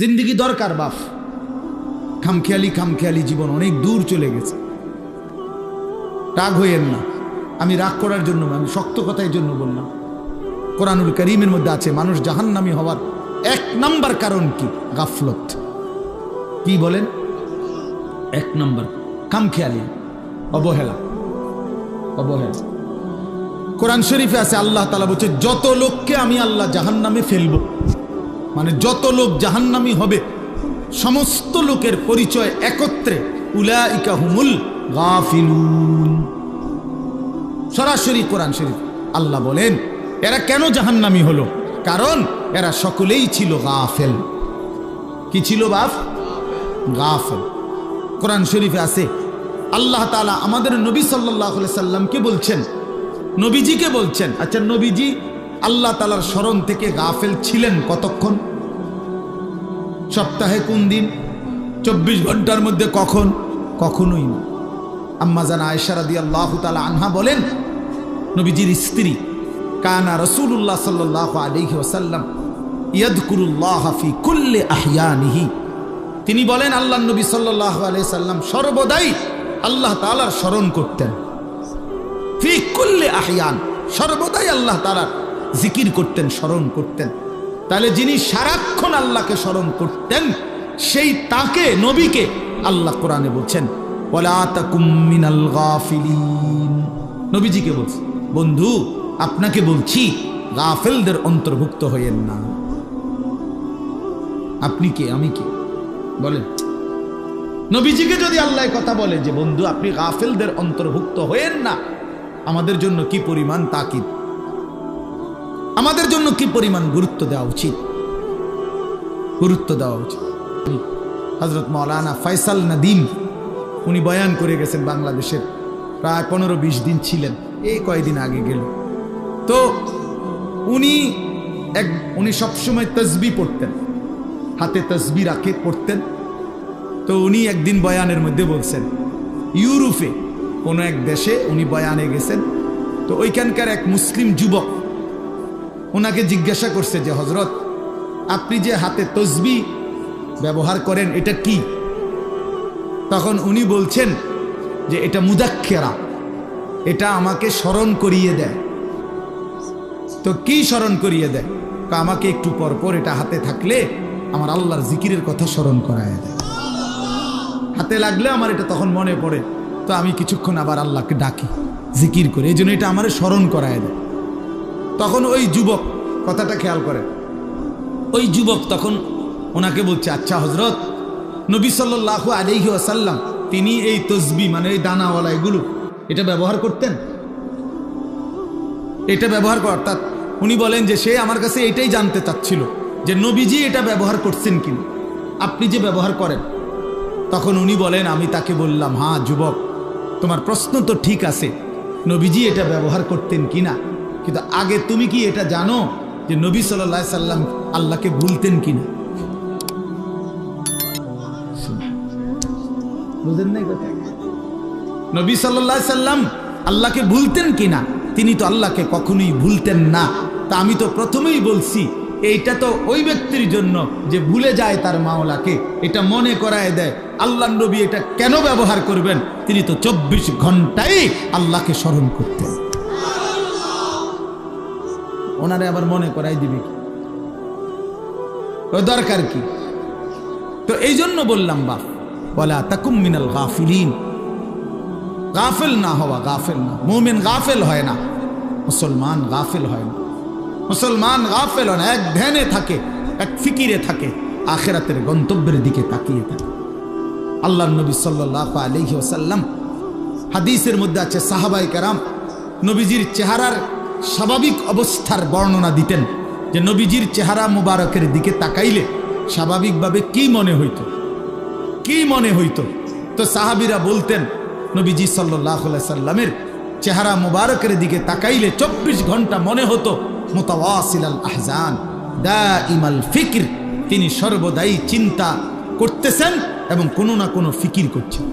জিন্দিগি দরকার বাপ, খামখেয়ালি জীবন অনেক দূর চলে গেছে। রাগ হইয়েন না, আমি রাগ করার জন্য, আমি শক্ত কথার জন্য বললাম। কোরআনুল কারীমের মধ্যে আছে মানুষ জাহান্নামী হওয়ার 1 নাম্বার কারণ কি? গাফলত। কি বলেন? 1 নাম্বার খামখেয়ালি, অবহেলা। কোরআন শরীফে আছে আল্লাহ তাআলা বলছে যত লোককে আমি আল্লাহ জাহান্নামে ফেলবো, মানে যত লোক জাহান্নামী হবে সমস্ত লোকের পরিচয় একত্রে উলাইকা হুমুল গাফিলুন। সরাসরি কোরআন শরীফ আল্লাহ বলেন এরা কেন জাহান্নামী হলো? কারণ এরা সকলেই ছিল গাফেল। কি ছিল বাপ? গাফেল। কোরআন শরীফে আছে আল্লাহ তাআলা আমাদের নবী সাল্লাল্লাহু আলাইহি সাল্লামকে বলছেন, নবীজিকে বলছেন, আচ্ছা নবীজি আল্লাহ তাআলার স্মরণ থেকে গাফেল ছিলেন কতক্ষণ? সপ্তাহে কোন দিন? 24 ঘন্টার মধ্যে কখন? কখনোই না। আম্মা জান আয়েশা রাদিয়াল্লাহু তাআলা আনহা বলেন নবীজির স্ত্রী কানা রাসূলুল্লাহ সাল্লাল্লাহু আলাইহি ওয়াসাল্লাম ইয়াযকুরুল্লাহ ফি কুল্লি আহইয়ানিহি, তিনি বলেন আল্লাহর নবী সাল্লাল্লাহু আলাইহি সাল্লাম সর্বদাই আল্লাহ তাআলার স্মরণ করতেন। ফি কুল্লি আহইয়ান, সর্বদাই আল্লাহ তাআলার জিকির করতেন, স্মরণ করতেন। তাহলে যিনি সারাক্ষণ আল্লাহকে স্মরণ করতেন সেই তাকে, নবীকে আল্লাহ কোরআনে বলছেন ওয়ালা তাকুম মিনাল গাফিলিন। নবীজিকে বলছে বন্ধু আপনাকে বলছি গাফেলদের অন্তর্ভুক্ত হইয়েন না। আপনি কে, আমি কে বলেন? নবীজিকে যদি আল্লাহ কথা বলে যে বন্ধু আপনি গাফেলদের অন্তর্ভুক্ত হইয়েন না, আমাদের জন্য কি পরিমাণ তাকিদ, আমাদের জন্য কি পরিমাণ গুরুত্ব দেওয়া উচিত, গুরুত্ব দেওয়া উচিত। হযরত মাওলানা ফয়সাল নদীম উনি বয়ান করে গেছেন বাংলাদেশের, প্রায় 15-20 দিন ছিলেন, এই কয়েকদিন আগে গেল। তো উনি সবসময় তসবিহ পড়তেন, হাতে তসবিহ রাখে পড়তেন। তো উনি একদিন বয়ানের মধ্যে বলছেন ইউরোপে কোনো এক দেশে উনি বয়ানে গেছেন। তো ওইখানকার এক মুসলিম যুবক ওনাকে জিজ্ঞাসা করছে যে হযরত আপনি যে হাতে তসবিহ ব্যবহার করেন এটা কি? তখন উনি বলছেন যে এটা মুযাক্কিরা, এটা আমাকে স্মরণ করিয়ে দেয়। তো কি স্মরণ করিয়ে দেয়? আমাকে একটু পর পর এটা হাতে থাকলে আমার আল্লাহর জিকিরের কথা স্মরণ করায় দেয়, হাতে লাগলে আমার এটা তখন মনে পড়ে, তো আমি কিছুক্ষণ আবার আল্লাহকে ডাকি, জিকির করে, এই জন্য এটা আমার স্মরণ করায় দেয়। তখন ওই যুবক, কথাটা খেয়াল করেন, ওই যুবক তখন ওনাকে বলছে আচ্ছা হযরত নবী সাল্লাল্লাহু আলাইহি ওয়াসাল্লাম তিনি এই তসবিহ মানে এই দানাওয়ালা এগুলো এটা ব্যবহার করতেন, এটা ব্যবহার করতেন। উনি বলেন যে সে আমার কাছে এটাই জানতে চাচ্ছিল যে নবীজি এটা ব্যবহার করছেন কিনা, আপনি যে ব্যবহার করেন। তখন উনি বলেন, আমি তাকে বললাম হ্যাঁ যুবক তোমার প্রশ্ন তো ঠিক আছে, নবীজি এটা ব্যবহার করতেন কিনা, কিন্তু আগে তুমি কি এটা জানো যে নবী সাল্লাল্লাহু আলাইহি সাল্লাম আল্লাহকে ভুলতেন কিনা? বুঝেন নাই কথা? নবী সাল্লাল্লাহু আলাইহি সাল্লাম আল্লাহকে ভুলতেন কিনা? তিনি তো আল্লাহকে কখনোই ভুলতেন না। তা আমি তো প্রথমেই বলছি এইটা তো ওই ব্যক্তির জন্য যে ভুলে যায় তার মাওলাকে, এটা মনে করায় দেয়। আল্লাহর নবী এটা কেন ব্যবহার করবেন? তিনি তো 24 ঘন্টাই আল্লাহকে স্মরণ করতেন, ওনারে আবার মনে করাই দিবে কি? ওই দরকার কি? তো এই জন্য বললাম বাপ ওয়ালা তাকুম মিনাল গাফিলিন, গাফেল না হওয়া, গাফেল না। মুমিন গাফেল হয় না, মুসলমান গাফেল হয় না। মুসলমান গাফেল হয় না, এক ধ্যানে থাকে, এক ফিকিরে থাকে, আখিরাতের গন্তব্যের দিকে তাকিয়ে থাকে। আল্লাহর নবী সাল্লাল্লাহু আলাইহি ওয়াসাল্লাম হাদিসের মধ্যে আছে সাহাবায়ে কেরাম নবীজির চেহারার স্বাভাবিক অবস্থার বর্ণনা দিতেন, যে নবীজির চেহারা মুবারকের দিকে তাকাইলে স্বাভাবিকভাবে কি মনে হইতো, কি মনে হইতো? তো সাহাবীরা বলতেন নবীজি সাল্লাল্লাহু আলাইহি সাল্লামের চেহারা মুবারকের দিকে তাকাইলে 24 ঘন্টা মনে হতো মুতাওয়াসিলাল আহজান দাইমাল ফিকর, তিনি সর্বদাই চিন্তা করতেছেন এবং কোনো না কোনো ফিকির করছেন,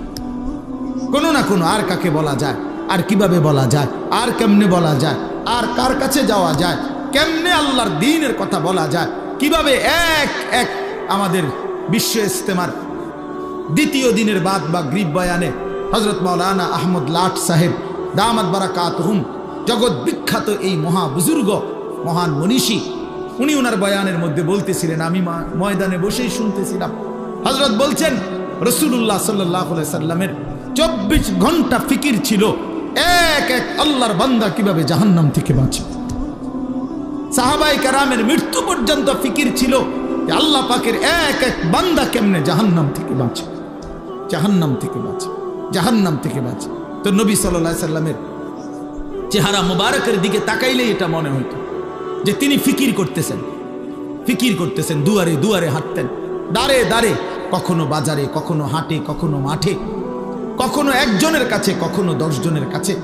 কোনো না কোনো, আর কাকে বলা যায়, আর কিভাবে বলা যায়, আর কেমনে বলা যায়, আর কার কাছে যাওয়া যায়, কেমনে আল্লাহর দ্বীনের কথা বলা যায়, কিভাবে এক এক আমাদের বিশ্ব ইজতেমার দ্বিতীয় দিনের বাদ বা গ্রিব বয়ানে হযরত মাওলানা আহমদ লাট সাহেব দামাত বারাকাতুহুম, জগৎ বিখ্যাত এই মহা বুজুর্গ, মহান মনীষী, উনি ওনার বয়ানের মধ্যে বলতেছিলেন, আমি ময়দানে বসেই শুনতেছিলাম। হযরত বলছেন রাসূলুল্লাহ সাল্লাল্লাহু আলাইহি সাল্লামের 24 ঘন্টা ফিকির ছিল এক এক আল্লাহর বান্দা কিভাবে জাহান্নাম থেকে বাঁচে। সাহাবায়ে কেরামের মৃত্যু পর্যন্ত ফিকির ছিল যে আল্লাহ পাকের এক এক বান্দা কেমনে জাহান্নাম থেকে বাঁচে, জাহান্নাম থেকে বাঁচে, জাহান্নাম থেকে বাঁচে। তো নবী সাল্লাল্লাহু আলাইহি সাল্লামের চেহারা মুবারকের দিকে তাকাইলেই এটা মনে হইতো যে তিনি ফিকির করতেছেন, দুয়ারে দুয়ারে হাঁটতেন, দাঁড়ে দাঁড়ে, কখনো বাজারে, কখনো হাটে, কখনো মাঠে, কখনো একজনের কাছে, কখনো 10 জনের কাছে,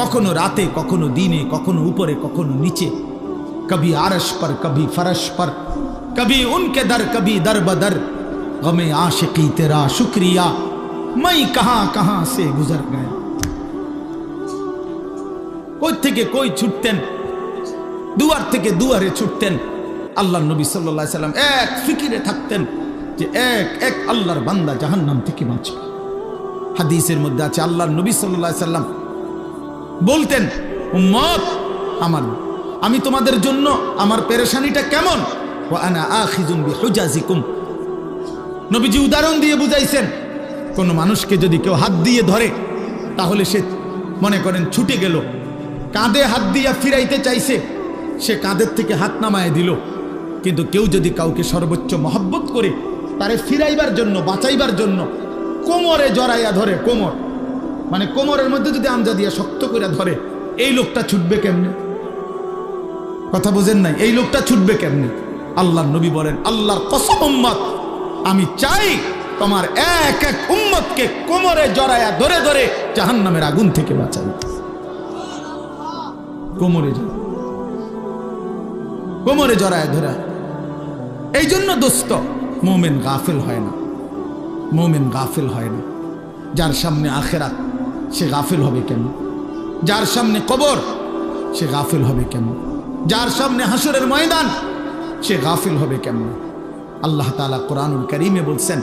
কখনো রাতে, কখনো দিনে, কখনো উপরে, কখনো নিচে, কবি আরশ पर कभी फरश पर, कभी उनके दर, कभी दर बदर, गमे आशिकी तेरा शुक्रिया, मैं कहां कहां से गुजर गया। কই থেকে কই ছুটতেন, দুয়ার থেকে দুয়ারে ছুটতেন। আল্লাহর নবী সাল্লাল্লাহু আলাইহি সাল্লাম এক ফিকিরে থাকতেন যে এক এক আল্লাহর বান্দা জাহান্নাম থেকে বাঁচবে। হাদিসের মধ্যে আছে আল্লাহর নবী সাল্লাল্লাহু আলাইহি সাল্লাম বলতেন, উম্মত আমার, আমি তোমাদের জন্য আমার পেরেশানিটা কেমন, ওয়া আনা আখিযুন বিহুজাজিকুম। নবীজি উদাহরণ দিয়ে বুঝাইছেন, কোন মানুষকে যদি কেউ হাত দিয়ে ধরে তাহলে সে মনে করেন ছুটে গেল, কাঁধে হাত দিয়ে ফিরাইতে চাইছে, সে কাঁধের থেকে হাত নামায় দিল। কিন্তু কেউ যদি কাউকে সর্বোচ্চ মহব্বত করে তারে ফিরাইবার জন্য, বাঁচাইবার জন্য কোমরে জড়াইয়া ধরে, কোমর মানে কোমরের মধ্যে যদি আমজা দিয়া শক্ত করে ধরে, এই লোকটা ছুটবে কেমনে? কথা বুঝেন নাই? এই লোকটা ছুটবে কেমনে? আল্লাহর নবী বলেন, আল্লাহর কসম উম্মত, আমি চাই তোমার এক এক উম্মতকে কোমরে জড়াইয়া ধরে ধরে জাহান্নামের আগুন থেকে বাঁচাবে। কোমরে জড়ায় ধরা। এই জন্য দোস্ত, মুমিন গাফিল হয় না, মুমিন গাফিল হয় না। যার সামনে আখিরাত সে গাফিল হবে কেন? যার সামনে কবর সে গাফিল হবে কেন? যার সামনে হাসরের ময়দান সে গাফিল হবে কেমন? আল্লাহ তাআলা কোরআনুল কারীমে বলছেন,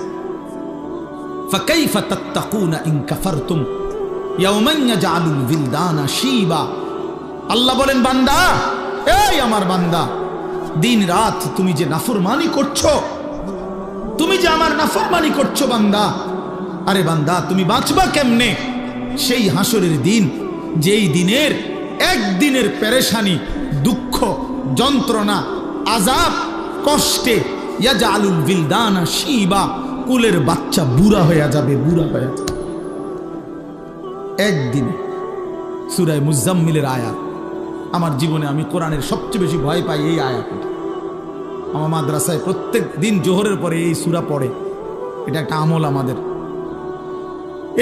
ফাকাইফা তাত্তাকুনা ইন কাফারতুম ইয়াওমান ইয়াজআলুল বিলদানা শিবা। আল্লাহ বলেন, বান্দা, এই আমার বান্দা, দিন রাত তুমি যে নাফরমানি করছো, তুমি যে আমার নাফরমানি করছো বান্দা, আরে বান্দা তুমি বাঁচবা কেমনে সেই হাসরের দিন, যেই দিনের একদিনের পেরেশানি, দুঃখ, যন্ত্রণা, আযাব, কষ্টে ইয়াজআলুল বিলদানা শিবা, কুলের বাচ্চা বুড়া হয়ে যাবে, বুড়া হয়ে যাবে একদিনে। সূরা মুজাম্মিলের আয়াত। আমার জীবনে আমি কোরআনের সবচেয়ে বেশি ভয় পাই এই আয়াতটা। আমার মাদ্রাসায় প্রত্যেক দিন জোহরের পরে এই সূরা পড়ে, এটা একটা আমল আমাদের।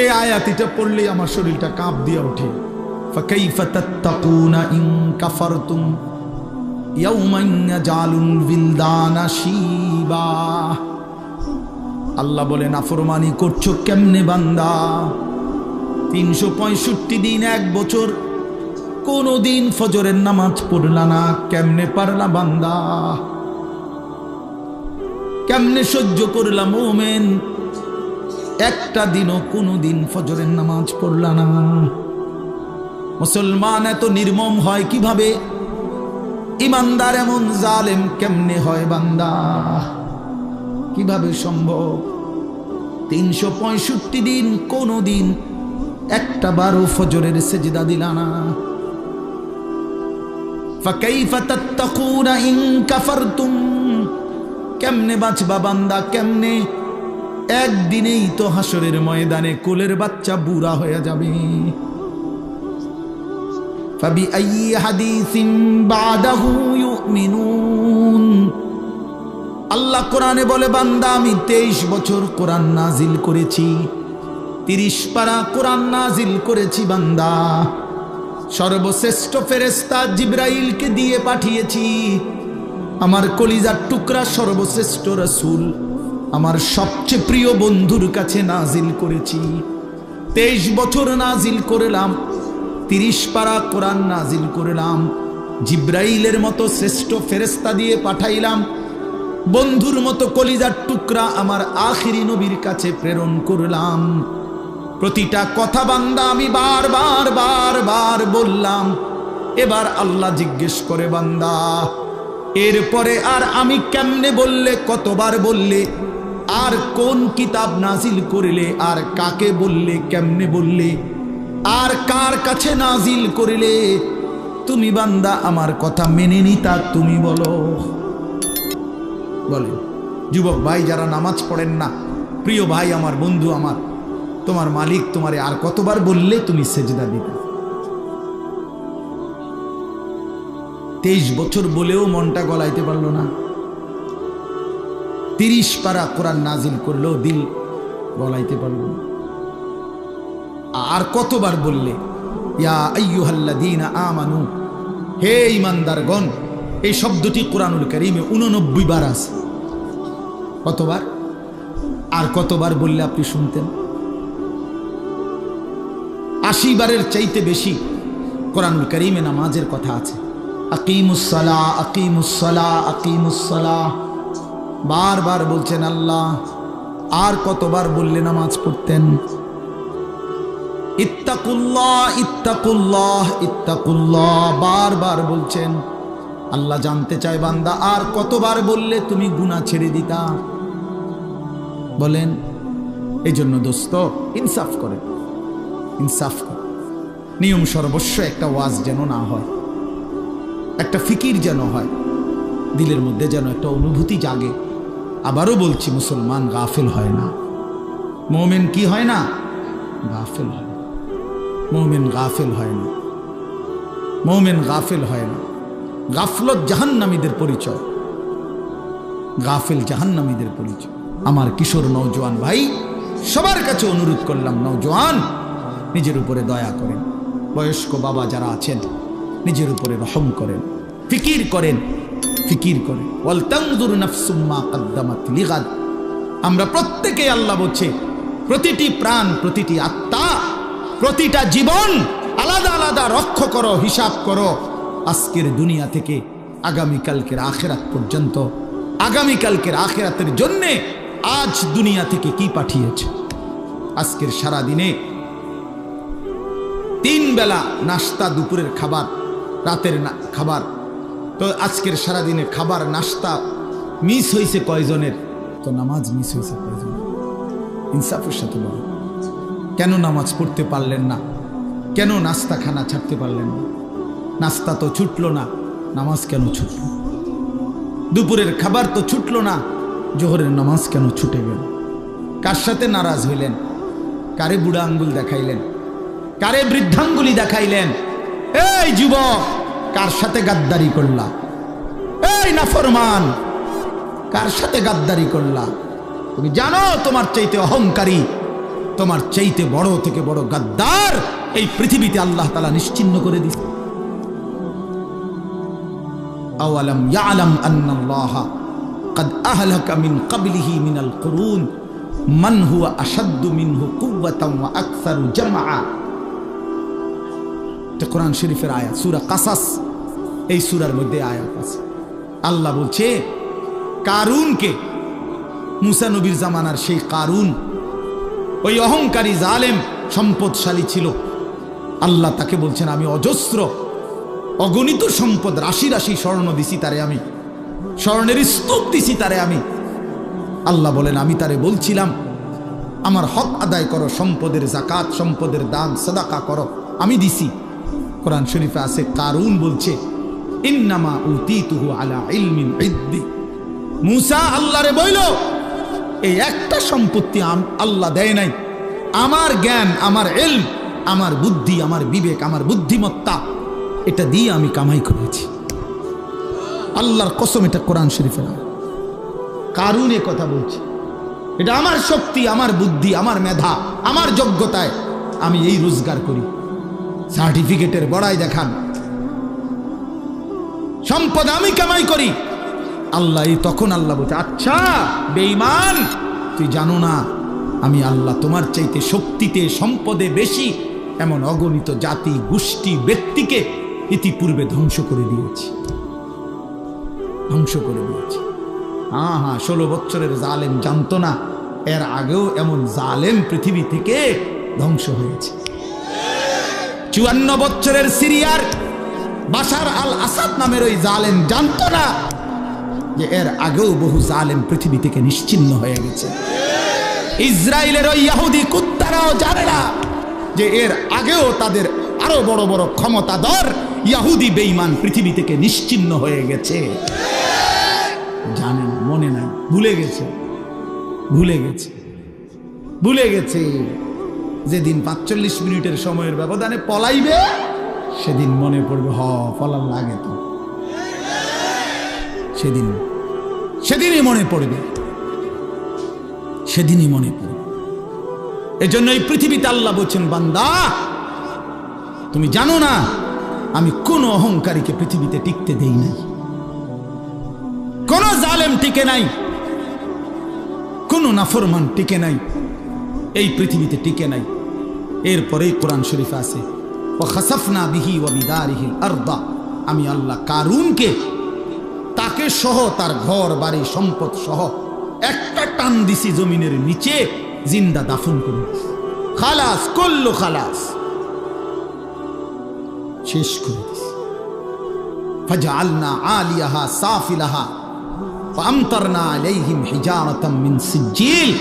এই আয়াতটা পড়লেই আমার শরীরটা কাঁপ দিয়ে ওঠে। ফাকাইফা তাত্তাকুনা ইন কাফারতুম ইয়াওমান ইয়াজআলুল বিলদানা শিবা। আল্লাহ বলে, নাফরমানি করছো কেমনে বান্দা? 365 দিন, 1 বছর কোন দিন ফজরের নামাজ পড়লা না, কেমনে পারলা বান্দা? কেমনে সহ্য করলা মুমিন? একটা দিনও কোনো দিন ফজরের নামাজ পড়লা না। মুসলমান এত নির্মম হয় কিভাবে? ইমানদার এমন জালেম কেমনে হয় বান্দা? কিভাবে সম্ভব? 365 দিন কোনো দিন একটা বারো ফজরের সেজদা দিলা না। ফাকাইফা তাত্তাকুনা ইন কাফারতুম, কেমনে বাঁচবা বান্দা কেমনে? একদিনেই তো হাসরের ময়দানে কোলের বাচ্চা বুড়া হয়ে যাবে। ফাবিআইয়ি হাদিসিন বাদাহু ইউমিনুন। আল্লাহ কোরআনে বলে, বান্দা আমি 23 বছর কোরআন নাজিল করেছি, 30 পারা কোরআন নাজিল করেছি বান্দা। সর্বশ্রেষ্ঠ ফেরেশতা জিবরাইলকে দিয়ে পাঠিয়েছি। আমার কলিজার টুকরা সর্বশ্রেষ্ঠ রাসূল, আমার সবচেয়ে প্রিয় বন্ধুর কাছে নাজিল করেছি। 23 বছর নাজিল করলাম, 30 পারা কোরআন নাজিল করলাম, জিবরাইলের মতো শ্রেষ্ঠ ফেরেশতা দিয়ে পাঠাইলাম। বন্ধুর মতো কলিজার টুকরা আমার আখিরি নবীর কাছে প্রেরণ করলাম। প্রতিটা কথা বান্দা আমি বার বললাম। এবার আল্লাহ জিজ্ঞেস করে, বান্দা এরপরে আর আমি কেমনে বললে, কতবার বললে, আর কোন কিতাব নাজিল করিলে, আর কাকে বললে, কেমনে বললে, আর কার কাছে নাজিল করিলে তুমি বান্দা আমার কথা মেনে নিতা, তুমি বলো। বলে যুবক ভাই যারা নামাজ পড়েন না, প্রিয় ভাই আমার, বন্ধু আমার, তোমার মালিক তোমারে আর কতবার বললে তুমি সেজদা দিতে? 23 বছর বলেও মনটা গলাইতে পারলো না। 30 পারা কোরআন নাজিল করলেও দিল গলাইতে পারলো না। আর কতবার বললে ইয়া আইয়ুহাল্লাযীনা আমানু, হে ঈমানদারগণ। এই শব্দটি কোরআনুল কারীমে 89 বার আছে। কতবার? আর কতবার বললে আপনি শুনতেন? 80 বারের চাইতে বেশি কোরআনুল কারীমে নামাজের কথা আছে। আকিমুস সালাহ, আকিমুস সালাহ, আকিমুস সালাহ বারবার বলছেন আল্লাহ। আর কতবার বললে নামাজ পড়তেন? ইত্তাকুল্লাহ, ইত্তাকুল্লাহ, ইত্তাকুল্লাহ বারবার বলছেন। আল্লাহ জানতে চায় বান্দা আর কতবার বললে তুমি গুনাহ ছেড়ে দিতা? বলেন। এই জন্য দোস্ত ইনসাফ করে, ইনসাফ করে। নিয়ম সর্বস্ব একটা ওয়াজ যেন না হয়, একটা ফিকির যেন হয়, দিলের মধ্যে যেন একটা অনুভূতি জাগে। আবারও বলছি, মুসলমান গাফিল হয় না, মুমিন কি হয় না? গাফিল হয়। মুমিন গাফিল হয় না, মুমিন গাফিল হয় না। গাফলত জাহান্নামীদের পরিচয়, গাফিল জাহান্নামীদের পরিচয়। আমার কিশোর নওজোয়ান ভাই, সবার কাছে অনুরোধ করলাম, নওজোয়ান নিজের উপরে দয়া করেন। বয়স্ক বাবা যারা আছেন নিজের উপরে রহম করেন, ফিকির করেন, ফিকির করেন। ওয়াল তানজুর নাফসুম মা কদ্দামাত লিগাদ। আমরা প্রত্যেকেই, আল্লাহ বলছে, প্রতিটি প্রাণ, প্রতিটি আত্মা, প্রতিটা জীবন আলাদা আলাদা রক্ষ করো, হিসাব করো। আজকের দুনিয়া থেকে আগামীকালকের আখিরাত পর্যন্ত, আগামীকালকের আখিরাতের জন্যে আজ দুনিয়া থেকে কি পাঠিয়েছে। আজকের সারা দিনে 3 বেলা নাস্তা, দুপুরের খাবার, রাতের খাবার। তো আজকের সারাদিনে খাবার, নাস্তা মিস হয়েছে কয়জনের? তো নামাজ মিস হয়েছে কয়জনের? ইনসাফের সাথে বলো, কেন নামাজ পড়তে পারলেন না? কেন নাস্তা খানা ছাড়তে পারলেন না? নাস্তা তো ছুটলো না, নামাজ কেন ছুটল? দুপুরের খাবার তো ছুটলো না, জোহরের নামাজ কেন ছুটে গেল? কার সাথে নারাজ হইলেন? কারে বুড়া আঙ্গুল দেখাইলেন? কারে বৃদ্ধাঙ্গুলি দেখাইলেন? এই যুবক, কার সাথে গাদ্দারি করলা? এই নাফরমান, কার সাথে গাদ্দারি করলা? তুমি জানো তোমার চাইতে অহংকারী, তোমার চাইতে বড় থেকে বড় গাদ্দার এই পৃথিবীতে আল্লাহ তাআলা নিশ্চিহ্ন করে দিয়েছে। আওয়ালাম ইয়ালাম আন্নাল্লাহা قد أهلك من قبله من القرون من هو أشد منه قوة وأكثر جمعا। এটা কোরআন শরীফের আয়াত, সূরা কাসাস। এই সূরার মধ্যে আয়াত আছে। আল্লাহ বলছে কারুনকে, মুসা নবীর জামানার সেই কারুন, ওই অহংকারী জালেম সম্পদশালী ছিল। আল্লাহ তাকে বলছেন আমি অজস্র অগণিত সম্পদ, রাশি রাশি স্বর্ণ দিছি তারে, আমি স্বর্ণের স্তূপ দিছি তারে আমি। আল্লাহ বলেন আমি তারে বলছিলাম আমার হক আদায় করো, সম্পদের যাকাত, সম্পদের দান সাদাকা করো, আমি দিছি। কোরআন শরীফে আছে কারুন বলছে ইন্নামা উতিতুহু আলা ইলমিন ইদ্দি। মুসা আল্লাহরে বইল এই একটা সম্পত্তি আল্লাহ দেয় নাই, আমার জ্ঞান, আমার ইলম, আমার বুদ্ধি, আমার বিবেক, আমার বুদ্ধিমত্তা, এটা দিয়ে আমি কামাই করেছি। আল্লাহর কসম, এটা কোরআন শরীফের। কারুন এ কথা বলছে, এটা আমার শক্তি, আমার বুদ্ধি, আমার মেধা, আমার যোগ্যতায় আমি এই রোজগার করি। সার্টিফিকেটের বড়াই দেখান, সম্পদ আমি কামাই করি। আল্লাহ তখন আল্লাহ বলছে আচ্ছা বেঈমান, তুই জানো না আমি আল্লাহ তোমার চাইতে শক্তিতে, সম্পদে বেশি এমন অগণিত জাতি, গোষ্ঠী, ব্যক্তিকে ইতিপূর্বে ধ্বংস করে দিয়েছি, ধ্বংস করে দিয়েছি। হ্যাঁ হ্যাঁ, 16 বছরের জালেম জানতো না এর আগেও এমন জালেম পৃথিবী থেকে ধ্বংস হয়েছে। 54 বছরের সিরিয়ার বাশার আল আসাদ নামের ওই জালেম জানতো না যে এর আগেও বহু জালেম পৃথিবী থেকে নিশ্চিহ্ন হয়ে গেছে। ইসরায়েলের ওই ইহুদি কুত্তারাও জানে না যে এর আগেও তাদের আরো বড় বড় ক্ষমতাধর ইহুদি বেঈমান পৃথিবী থেকে নিশ্চিহ্ন হয়ে গেছে। জানেন, মনে নাই, ভুলে গেছে, ভুলে গেছে, ভুলে গেছে। যেদিন 45 মিনিটের সময়ের ব্যবধানে পলাইবে সেদিন মনে পড়বে, পলার লাগে তো, সেদিনই মনে পড়বে, সেদিনই মনে পড়বে। এজন্য এই পৃথিবীতে আল্লাহ বলছেন, বান্দা তুমি জানো না আমি কোন অহংকারীকে পৃথিবীতে টিকতে দেই নাই, কোন জালেম টিকে নাই, কোন নাফরমান টিকে নাই, এই পৃথিবীতে টিকে নাই। এরপরেই কোরআন শরীফ আছে, ওয়াখাসাফনা বিহি ওয়া বিদারিহিল আরদা, আমি আল্লাহ কারুনকে তাকে সহ তার ঘর বাড়ি সম্পদ সহ একটা টান দিছি জমিনের নিচে, জিন্দা দাফন করে খালাস, কল্লো খালাস, শেষ করে দিছি। ফাজআলনা আলিয়াহা সাফিলাহা ওয়া আমতারনা আলাইহিম হিজারাতাম মিন সিজিল।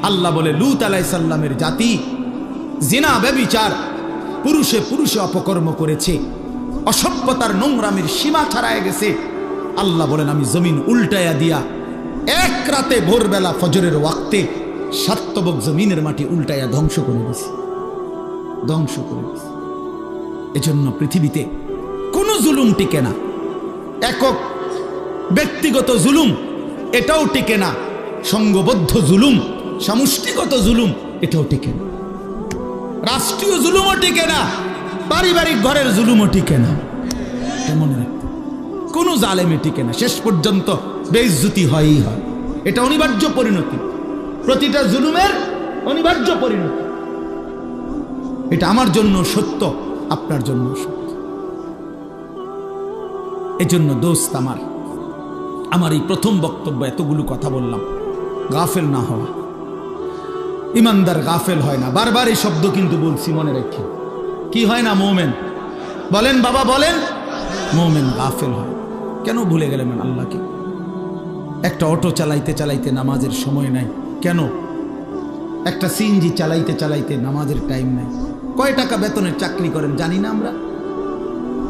আল্লাহ বলে লূত আলাইহিস সালামের জাতি জিনা ব্যভিচার পুরুষে পুরুষে অপকর্ম করেছে, অসভ্যতার নোংরামির সীমা ছাড়ায় গেছে। আল্লাহ বলেন আমি জমিন উল্টায়া দিয়া এক রাতে ভোরবেলা ফজরের ওয়াক্তে সাতবক জমিনের মাটি উল্টায়া ধ্বংস করে দিছি, ধ্বংস করে দিছি। এজন্য পৃথিবীতে কোনো জুলুম টিকে না, একক ব্যক্তিগত জুলুম এটাও টিকে না, সংঘবদ্ধ জুলুম, সমষ্টিগত জুলুম এটাও টিকে না, রাষ্ট্রীয় জুলুমও টিকে না, পারিবারিক ঘরের জুলুমও টিকে না। মনে রাখতে, কোন জালেমে টিকে না, শেষ পর্যন্ত বেইজ্জতি হয়ই হয়। এটা অনিবার্য পরিণতি, প্রতিটা জুলুমের অনিবার্য পরিণতি। এটা আমার জন্য সত্য, আপনার জন্য সত্য। এজন্য দোস্ত আমার এই প্রথম বক্তব্য এতগুলো কথা বললাম, গাফেল না হওয়া। ইমানদার গাফেল হয় না, বারবার এই শব্দ কিন্তু বলছি, মনে রেখে। কি হয় না? মোমেন বলেন, বাবা বলেন, মোমেন গাফেল হয়। কেন ভুলে গেলেন আল্লাহকে? একটা অটো চালাইতে চালাইতে নামাজের সময় নাই কেন? একটা সিএনজি চালাইতে চালাইতে নামাজের টাইম নাই। কয় টাকা বেতনের চাকরি করেন জানি না আমরা?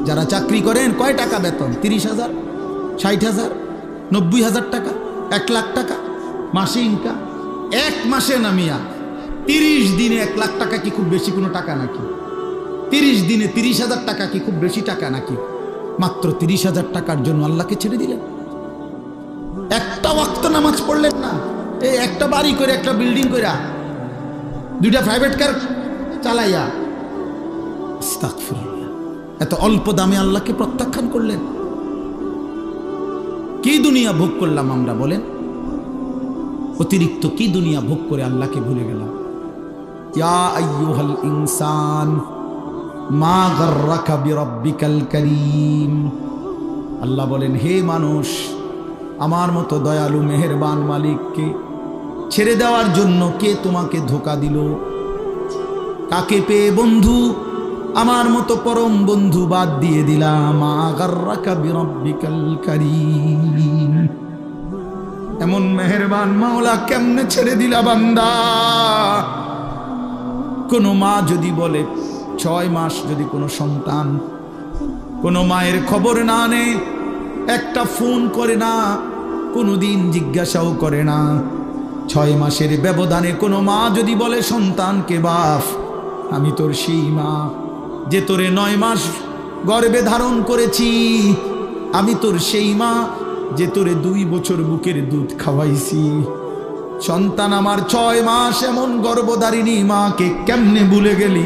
যারা চাকরি করেন কয় টাকা বেতন? 30,000, 60,000, 90,000 টাকা, 1 লাখ টাকা মাসে ইনকাম। এক মাসে নামিয়া 30 দিনে 1 লাখ টাকা কি খুব বেশি কোনো টাকা নাকি? 30 দিনে 30,000 টাকা কি খুব বেশি টাকা নাকি? মাত্র 30,000 টাকার জন্য আল্লাহকে ছেড়ে দিলেন। একটা ওয়াক্ত নামাজ পড়লেন না, এই একটা বাড়ি করে, একটা বিল্ডিং করে, 2টা প্রাইভেট কার চালাইয়া, আস্তাগফিরুল্লাহ, এত অল্প দামে আল্লাহকে প্রত্যাখ্যান করলেন। কি দুনিয়া ভোগ করলাম আমরা বলেন? অতিরিক্ত কি দুনিয়া ভোগ করে আল্লাহকে ভুলে গেলাম। ইয়া আইয়ুহাল ইনসান মা গাররাকা বিরাব্বিকাল কারীম। আল্লাহ বলেন, হে মানুষ, আমার মতো দয়ালু মেহেরবান মালিককে ছেড়ে দেওয়ার জন্য কে তোমাকে ধোঁকা দিল? কাকে পেয়ে বন্ধু আমার মতো পরম বন্ধু বাদ দিয়ে দিলাম? মা গাররাকা বিরাব্বিকাল কারীম। এমন মেহেরবান মাওলা কেমনে ছেড়ে দিলা বান্দা? কোন মা যদি বলে 6 মাস যদি কোনো সন্তান কোনো মায়ের খবর না নেয়, একটা ফোন করে না, কোনোদিন জিজ্ঞাসাও করে না, 6 মাসের ব্যবধানে কোনো মা যদি বলে সন্তানকে, বাপ আমি তোর সেই মা যে তোরে 9 মাস গর্ভে ধারণ করেছি, আমি তোর সেই মা যে তোরে 2 বছর বুকের দুধ খাওয়াইছি। সন্তান আমার 6 মাস এমন গর্ভধারিণী মাকে কেমনে ভুলে গেলি?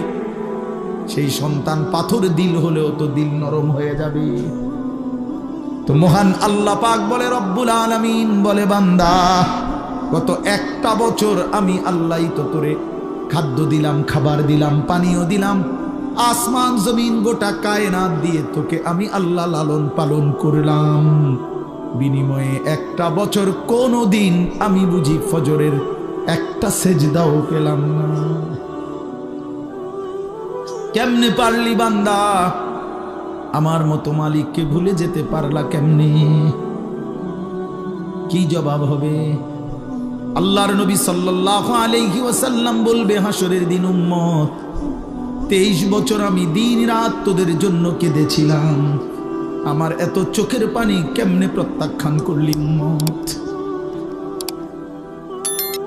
সেই সন্তান পাথর দিল হলেও তো দিল নরম হয়ে যাবে। তো মহান আল্লাহ পাক বলে, রব্বুল আলামিন বলে, বান্দা গত 1টা বছর আমি আল্লাহই তো তোরে খাদ্য দিলাম, খাবার দিলাম, পানীয় দিলাম, আসমান জমিন গোটা কায়নাত দিয়ে তোকে আমি আল্লাহ লালন পালন করলাম। বিনিময়ে একটা বছর কোনো দিন আমি বুঝি ফজরের একটা সেজদাও পেলাম না। কেমনে পারলি বান্দা, আমার মতো মালিককে ভুলে যেতে পারলা কেমনে? কি জবাব হবে? আল্লাহর নবী সাল্লাল্লাহু আলাইহি ওয়াসাল্লাম বলবে হাসরের দিন, উম্মত 23 বছর আমি দিন রাত তোদের জন্য কেঁদেছিলাম, আমার এত চোখের পানি কেমনে প্রত্যাখ্যান করলি উম্মত?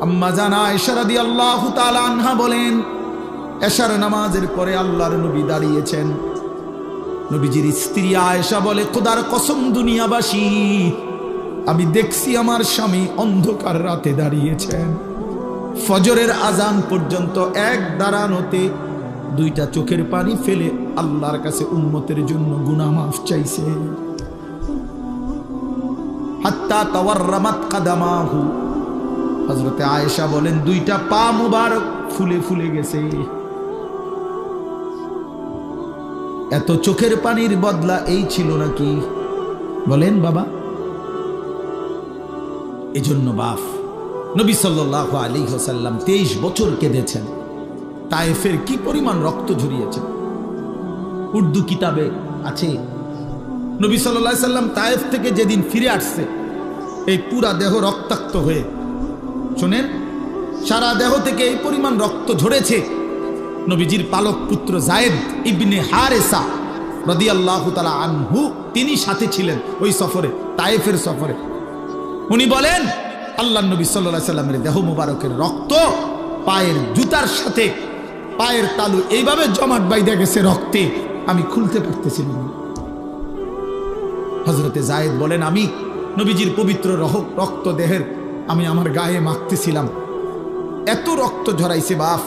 আম্মা জান আয়েশা রাদিয়াল্লাহু তাআলা আনহা বলেন, এশার নামাজের পরে আল্লাহর নবী দাঁড়িয়েছেন। নবীজির স্ত্রী আয়েশা বলে, খোদার কসম দুনিয়াবাসী, আমি দেখছি আমার স্বামী অন্ধকার রাতে দাঁড়িয়েছেন, ফজরের আজান পর্যন্ত এক দাঁড়ানোতে 2টা চোখের পানি ফেলে আল্লাহর কাছে উম্মতের জন্য গুনাহ মাফ চাইছে। হাত্তা তাওয়াররামাত কাদামাহু, হযরতে আয়েশা বলেন 2টা পা মুবারক ফুলে ফুলে গেছে। এত চোখের পানির বদলা এই ছিল নাকি? বলেন বাবা। এজন্য বাপ নবী সাল্লাল্লাহু আলাইহি ওয়াসাল্লাম 23 বছর কেঁদেছেন। তায়েফের কি পরিমাণ রক্ত ঝরিয়েছে উর্দু কিতাবে আছে। নবী সাল্লাল্লাহু আলাইহি ওয়াসাল্লাম তায়েফ থেকে যেদিন ফিরে আসছে, এই পুরা দেহ রক্তাক্ত হয়ে, শুনেন, সারা দেহ থেকে এই পরিমাণ রক্ত ঝরেছে। নবীজির পালক পুত্র যায়েদ ইবনে হারেসা রাদিয়াল্লাহু তাআলা আনহু, তিনি সাথে ছিলেন ওই সফরে, তায়েফের সফরে। উনি বলেন, আল্লাহর নবী সাল্লাল্লাহু আলাইহি ওয়াসাল্লামের দেহ মুবারকের রক্ত পায়ের জুতার সাথে পায়ের তালু এইভাবে জমাট বাইধা গেছে রক্তে, আমি খুলতে পারতেছিলাম না। হযরতে যায়েদ বলেন, আমি নবীজির পবিত্র রক্ত দেহের আমি আমার গায়ে মাখতেছিলাম, এত রক্ত ঝরাইছে বাপ।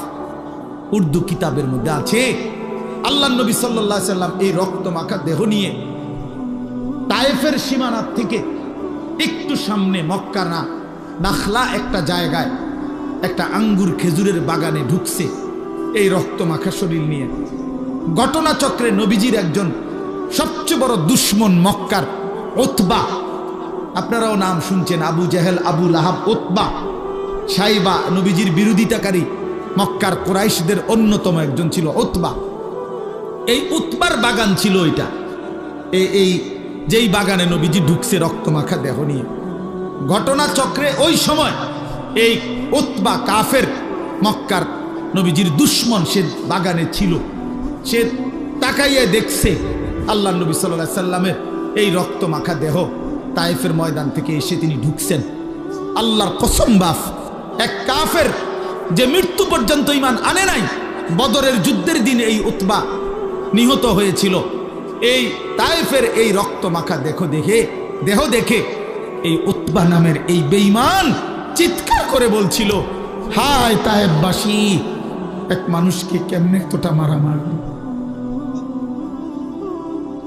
উর্দু কিতাবের মধ্যে আছে, আল্লাহর নবী সাল্লাল্লাহু আলাইহি ওয়াসাল্লাম এই রক্ত মাখা দেহ নিয়ে তায়েফের সীমানা থেকে একটু সামনে মক্কা না নাখলা একটা জায়গায় একটা আঙ্গুর খেজুরের বাগানে ঢুকছে এই রক্ত মাখা শরীর নিয়ে। ঘটনাচক্রে নবীজির একজন সবচেয়ে বড় দুশ্মন মক্কার উতবা, আপনারাও নাম শুনছেন, আবু জেহেল, আবু লাহাব, উতবা, সাইবা, নবীজির বিরোধিতাকারী মক্কার কুরাইশদের অন্যতম একজন ছিল উতবা। এই উতবার বাগান ছিল এটা, এই যেই বাগানে নবীজি ঢুকছে রক্ত মাখা দেহ নিয়ে। ঘটনাচক্রে ওই সময় এই উতবা কাফের মক্কার নবীজির দুশ্মন, সে বাগানে ছিল। সে তাকাইয়ে দেখছে আল্লাহ নবী সাল্লাল্লাহু আলাইহি সাল্লামের এই রক্ত মাখা দেহ তায়েফের ময়দান থেকে এসে তিনি ঢুকছেন। আল্লাহর কসম বাপ, এক কাফের যে মৃত্যু পর্যন্ত ঈমান আনে নাই, বদরের যুদ্ধের দিনে এই উতবা নিহত হয়েছিল, এই তায়েফের এই রক্ত মাখা দেহ দেখে এই উতবা নামের এই বেঈমান চিৎকার করে বলছিল, হায় তায়েফবাসী, এক মানুষকে কেমনে এতটা মারা মারলি,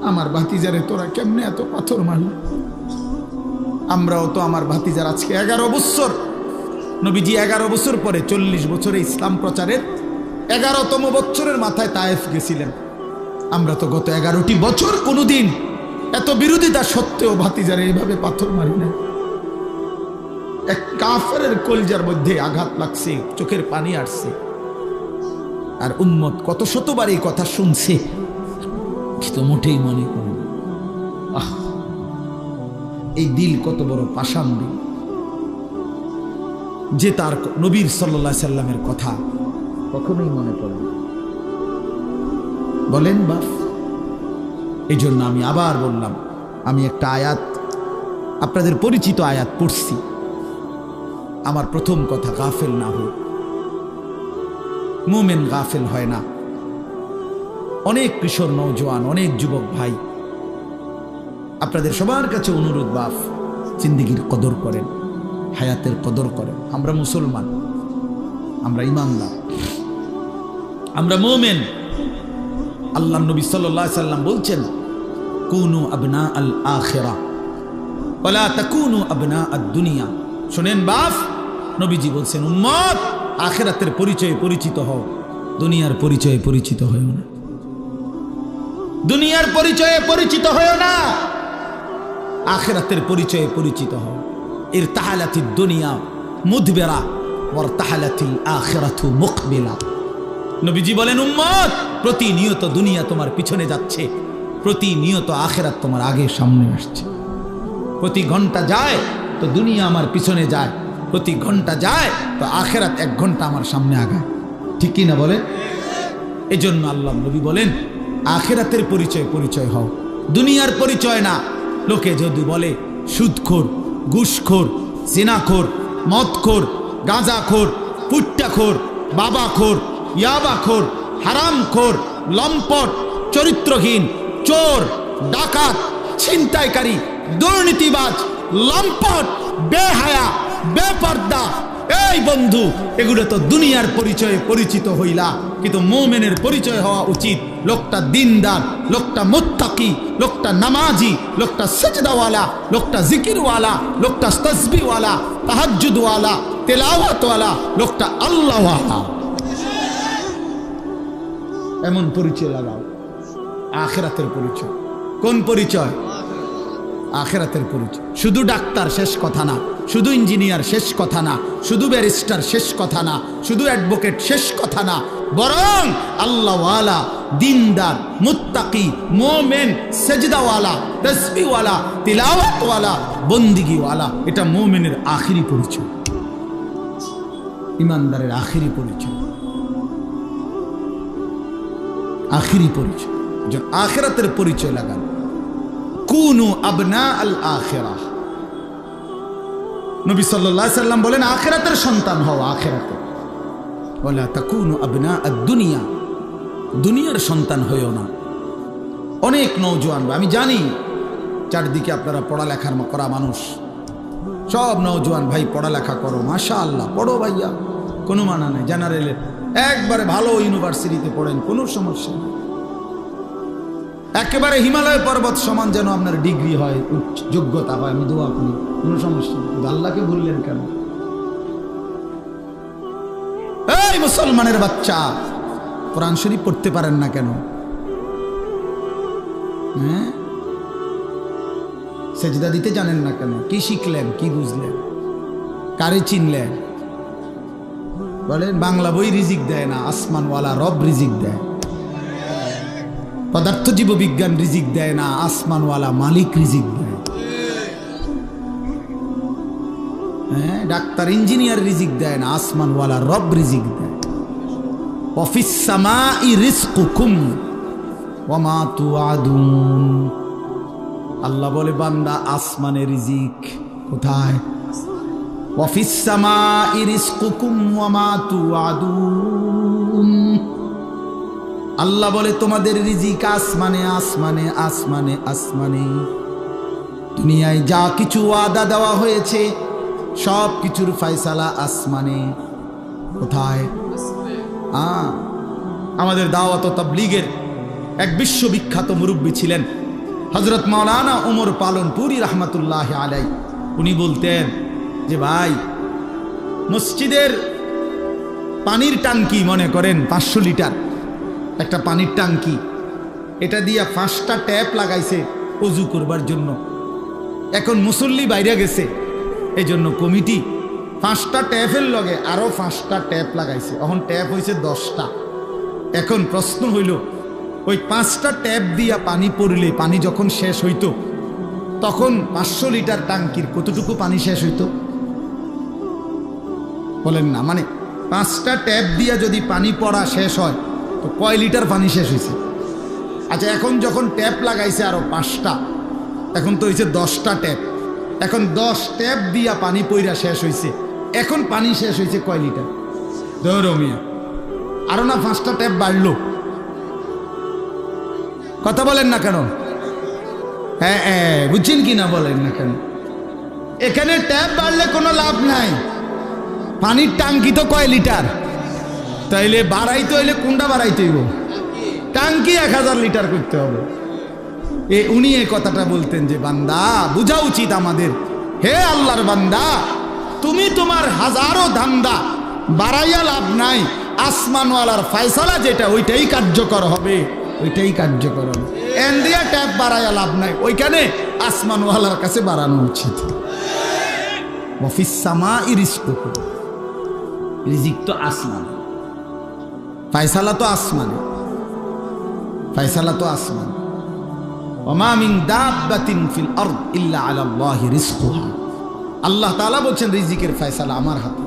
আমার ভাতিজারে তোরা কেমনে এত পাথর মারলি। আমরাও তো আমার ভাতিজার আজকে 11 বছর, নবীজি 11 বছর পরে 40 বছরে ইসলাম প্রচারের 11তম বছরের মাথায় তায়েফ গেছিলেন। আমরা তো গত 11টি বছর কোনোদিন এত বিরোধিতা সত্ত্বেও ভাতিজারে এইভাবে পাথর মারি না। এক কাফেরের কলজার মধ্যে আঘাত লাগছে, চোখের পানি আসছে, আর উম্মত কত শতবার এই কথা শুনছে, কিন্তু মোটেই মনে করে না। এই দিল কত বড় পাষাণ দিল, যে তার নবীর সাল্লাল্লাহু আলাইহি সাল্লামের কথা কখনোই মনে পড়ে না। বলেন বাপ। এই জন্য আমি আবার বললাম, আমি একটা আয়াত, আপনাদের পরিচিত আয়াত পড়ছি। আমার প্রথম কথা, গাফেল না হই। মুমিন গাফেল হয় না। অনেক কিশোর নওজোয়ান, অনেক যুবক ভাই, আপনাদের সবার কাছে অনুরোধ বাপ, জিন্দেগির কদর করেন, হায়াতের কদর করেন। আমরা মুসলমান, আমরা ঈমানদার, আমরা মুমিন। আল্লাহ নবী সাল্লাল্লাহু আলাইহি সাল্লাম বলছেন, কুনু আবনা আল আখিরা ওয়ালা তাকুনু আবনা আদ দুনিয়া। শুনেন বাপ, নবীজি বলছেন, উম্মত আখিরাতের পরিচয়ে পরিচিত হও, দুনিয়ার পরিচয়ে পরিচিত হও না। দুনিয়ার পরিচয়ে পরিচিত হও না। আখিরাতের পরিচয়ে পরিচিত হও। ইরতাহালাতিদ দুনিয়া মুদবিরা ওয়ারতাহালাতিল আখিরাতু মুকবিলা। নবীজি বলেন, উম্মত, প্রতিনিয়ত দুনিয়া তোমার পিছনে যাচ্ছে, প্রতিনিয়ত আখিরাত তোমার আগে সামনে আসছে। প্রতি ঘন্টা যায় তো দুনিয়া আমার পিছনে যায়, প্রতি ঘন্টা যায় তো আখিরাত 1 ঘন্টা আমার সামনে আগায়। ঠিক কি না বলে? এজন্য আল্লাহ নবী বলেন, আখিরাতের পরিচয় হও, দুনিয়ার পরিচয় না। লোকে যদি বলে সুদখোর, ঘুষখোর, জিনাখোর, মদখোর, গাঁজাখোর, পুট্টাখোর, বাবাখোর, ইয়াবাখোর, হারামখোর, লম্পট, চরিত্রহীন, চোর, ডাকাত, ছিনতাইকারী, দুর্নীতিবাজ, লম্পট, বেহায়া, বেপর্দা, এই বন্ধু, এগুলো তো দুনিয়ার পরিচয়ে পরিচিত হইলা, কিন্তু মুমিনের পরিচয় হওয়া উচিত লোকটা দিনদার, লোকটা মুত্তাকি, লোকটা নামাজি, লোকটা সিজদাওয়ালা, লোকটা জিকিরওয়ালা, লোকটা তাসবিহওয়ালা, তাহাজ্জুদওয়ালা, তেলাওয়াতওয়ালা, লোকটা আল্লাহওয়ালা। এমন পরিচয় লাগাও। আখিরাতের পরিচয়। কোন পরিচয়? আখিরাতের পরিচয়। শুধু ডাক্তার শেষ কথা না, শুধু ইঞ্জিনিয়ার শেষ কথা না, শুধু ব্যারিস্টার শেষ কথা না, শুধু অ্যাডভোকেট শেষ কথা না, বরং আল্লাহওয়ালা, দিনদার, মুত্তাকি, মুমিন, সেজদাওয়ালা, তাসবিহওয়ালা, তিলাওয়াতওয়ালা, বন্দিগিওয়ালা, এটা মুমিনের আখিরি পরিচয়, ইমানদারের আখিরি পরিচয়, আখিরি পরিচয়। আখিরাতের পরিচয় লাগান। কুনু আবনা আল আখিরাহ। নবী সাল্লাল্লাহু আলাইহি সাল্লাম বলেন, আখিরাতের সন্তান হও। আখিরাতে ওয়ালা তাকুনু আবনা আদ-দুনিয়া, দুনিয়ার সন্তান হইও না। অনেক নওজোয়ান, আমি জানি চারদিকে আপনারা পড়ালেখার করা মানুষ, সব নওজোয়ান ভাই পড়ালেখা করো, মাশাআল্লাহ, পড়ো ভাইয়া, কোনো মানা নাই। জেনারেলের একবারে ভালো ইউনিভার্সিটিতে পড়েন, কোনো সমস্যা নেই। একেবারে হিমালয় পর্বত সমান যেন আপনার ডিগ্রি হয়, যোগ্যতা হয়, আমি দোয়া করি, কোনো সমস্যা নেই। আল্লাহকে ভুললেন কেন? এই মুসলমানের বাচ্চা, কোরআন শরীফ পড়তে পারেন না কেন? হ্যাঁ, সেজদা দিতে জানেন না কেন? কি শিখলেন, কি বুঝলেন, কারে চিনলেন? বলেন, বাংলা বই রিজিক দেয় না, আসমানওয়ালা রব রিজিক দেয়। পদার্থ জীব বিজ্ঞান রিজিক দেয় না, আসমানওয়ালা মালিক রিজিক দেয়। হ্যাঁ, ডাক্তার ইঞ্জিনিয়ার রিজিক দেয় না, আসমানওয়ালা রব রিজিক দেয়। ওয়াফিস সামাই রিজকুকুম ওয়া মা তুআদুন। আল্লাহ বলে, বান্দা, আসমানে রিজিক কোথায়? ওয়াফিস সামাই রিজকুকুম ওয়া মা তুআদুন। আল্লাহ বলে, তোমাদের রিজিক আসমানে, আসমানে, আসমানে, আসমানে। দুনিয়ায় যা কিছু ওয়াদা দেওয়া হয়েছে সব কিছুর ফয়সালা আসমানে। কোথায়? আমাদের দাওয়াত ও তাবলীগের এক বিশ্ববিখ্যাত মুরব্বী ছিলেন হযরত মাওলানা ওমর পালনপুরি রহমাতুল্লাহ আলাইহি। উনি বলতেন যে, ভাই, মসজিদের পানির টাঙ্কি, মনে করেন 500 লিটার একটা পানির টাঙ্কি, এটা দিয়া 5টা ট্যাপ লাগাইছে ওযু করবার জন্য। এখন মুসল্লি বাইরে গেছে, এই জন্য কমিটি 5টা ট্যাপের লগে আরো 5টা ট্যাপ লাগাইছে। এখন ট্যাপ হয়েছে 10টা। এখন প্রশ্ন হইল, ওই 5টা ট্যাপ দিয়া পানি পড়লে, পানি যখন শেষ হইতো, তখন 500 লিটার টাঙ্কির কতটুকু পানি শেষ হইতো? বলেন না, মানে 5টা ট্যাপ দিয়া যদি পানি পড়া শেষ হয় তো কয় লিটার পানি শেষ হয়েছে? আচ্ছা, এখন যখন ট্যাপ লাগাইছে আরো 5টা, এখন তো হয়েছে 10টা ট্যাপ। এখন 10 ট্যাপ দিয়া পানি পইরা শেষ হয়েছে, এখন পানি শেষ হয়েছে কয় লিটার? ধরো মিয়া, আরো না 5টা ট্যাপ বাড়লো। কথা বলেন না কেন? হ্যাঁ, বুঝছেন কি না? বলেন না কেন? এখানে ট্যাপ বাড়লে কোনো লাভ নাই, পানির টাঙ্কি তো কয় লিটার? তাইলে বাড়াইতে হইলে কোনটা বাড়াইতে হইব? টাঙ্কি 1000 লিটার করতে হবে। উনি এই কথাটা বলতেন যে, বান্দা, বুঝা উচিত আমাদের, হে আল্লাহর বান্দা, তুমি তোমার হাজারো ধান্দা বাড়াইয়া লাভ নাই, আসমানওয়ালার ফয়সালা যেটা ওইটাই কার্যকর হবে, ওইটাই কার্যকর হবে। এন্ডিয়া ট্যাপ বাড়াইয়া লাভ নাই, ওইখানে আসমানওয়ালার কাছে বাড়ানো উচিত। ওয়াফিস সামাই রিজকুকুম, রিজিক তো আসমান, ফায়সালা তো আসমানে, ফায়সালা তো আসমান। ওমা মিন দাব্বাতিন ফিল আরদ ইল্লা আলাল্লাহি রিজকুহা, আল্লাহ তাআলা বলছেন রিজিকের ফয়সালা আমার হাতে।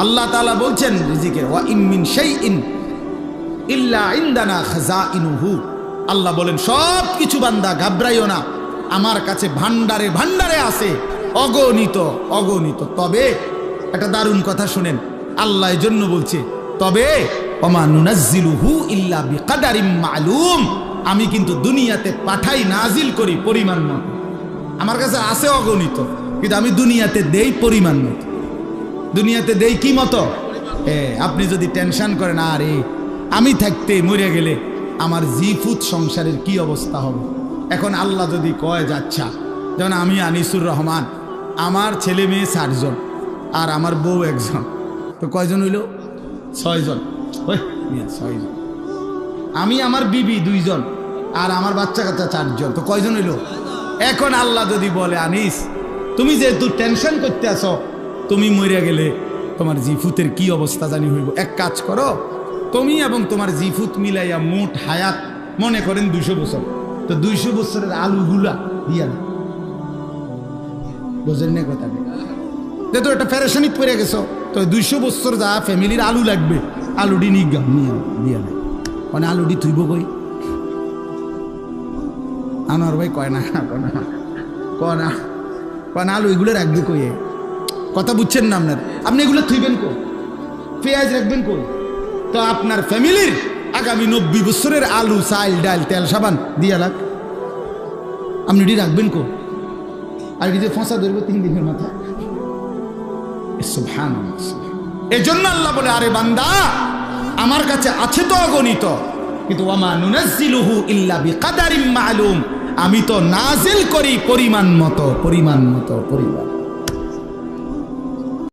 আল্লাহ তাআলা বলছেন রিজিকের ওয়া ইম মিন শাইইন ইল্লা ইনদানা খাযাইনুহু, আল্লাহ বলেন সব কিছু বান্দা ঘাবড়াইও না, আমার কাছে ভান্ডারে ভান্ডারে আছে, অগণিত অগণিত। তবে একটা দারুণ কথা শুনেন, আল্লাহ এর জন্য বলছে তবে ওমা নুনাজ্জিলুহু ইল্লা বিকাদারিম মালুম, আমি কিন্তু দুনিয়াতে পাঠাই নাজিল করি পরিমাণ মতো। আমার কাছে আছে অগণিত, কিন্তু আমি দুনিয়াতে দেই পরিমাণ মতো। দুনিয়াতে দেই কি মতো? আপনি যদি টেনশন করেন আরে আমি থাকতে মরে গেলে আমার জিফুত সংসারের কি অবস্থা হবে, এখন আল্লাহ যদি কয় যাচ্ছা, যেমন আমি আনিসুর রহমান, আমার ছেলে মেয়ে 60 জন আর আমার বউ 1 জন, তো কয়জন হইল? 6 জন। 6 জন। আমি আমার বিবি 2 জন আর আমার বাচ্চা কাচ্চা 4 জন, তো কয়জন হইল? এখন আল্লাহ যদি বলে আনিস তুমি যেহেতু টেনশন করতে আসো, তুমি মরে গেলে তোমার জিফুতের কি অবস্থা জানি হইব, এক কাজ করো তুমি এবং তোমার জিফুত মিলাইয়া মোট হায়াত মনে করেন 200 বছর, তো 200 বছরের আলুগুলা দিয়া না, বুঝেন না কথা? যেহেতু একটা ফেরেশানিত পড়ে গেছো, তো 200 বছর যা ফ্যামিলির আলু লাগবে আলুডি নিগা নিয়ে দিয়া না, মানে আলুডি থুইব কই? আনোয়ার ভাই কয় না কনা কনা আলু এগুলো রাখবে কই? কথা বুঝছেন না আপনার? আপনি এগুলো থুইবেন কই? পেঁয়াজ রাখবেন কই? তো আপনার ফ্যামিলির আগামী 90 বছরের আলু চাল ডাল তেল সাবান দিয়া লাগ, আপনি এটি রাখবেন কই? আর এটি যে ফসা ধরবো 3 দিনের মাথায়। সুবহানাল্লাহ। এজন্য আল্লাহ বলে আরে বান্দা আমার কাছে আছে তো অগণিত, কিন্তু ওয়ামা নুনাজ্জিলুহু ইল্লা বিকাদারিম মালুম, আমি তো নাজিল করি পরিমাণ মতো, পরিমাণ মতো, পরিমাণ।